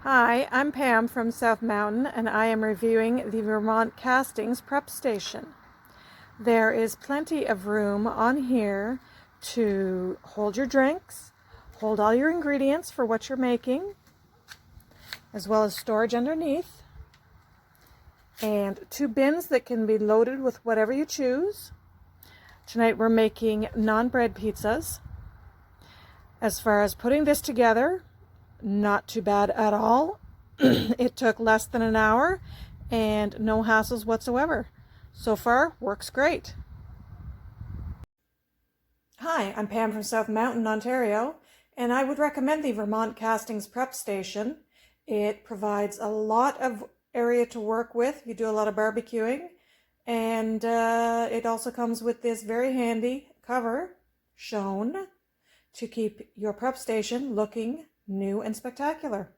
Hi, I'm Pam from South Mountain, and I am reviewing the Vermont Castings Prep Station. There is plenty of room on here to hold your drinks, hold all your ingredients for what you're making, as well as storage underneath, and 2 bins that can be loaded with whatever you choose. Tonight we're making non-bread pizzas. As far as putting this together, not too bad at all. It took less than an hour and no hassles whatsoever. So far, works great. Hi, I'm Pam from South Mountain, Ontario, and I would recommend the Vermont Castings Prep Station. It provides a lot of area to work with. You do a lot of barbecuing, and it also comes with this very handy cover shown to keep your prep station looking new and spectacular.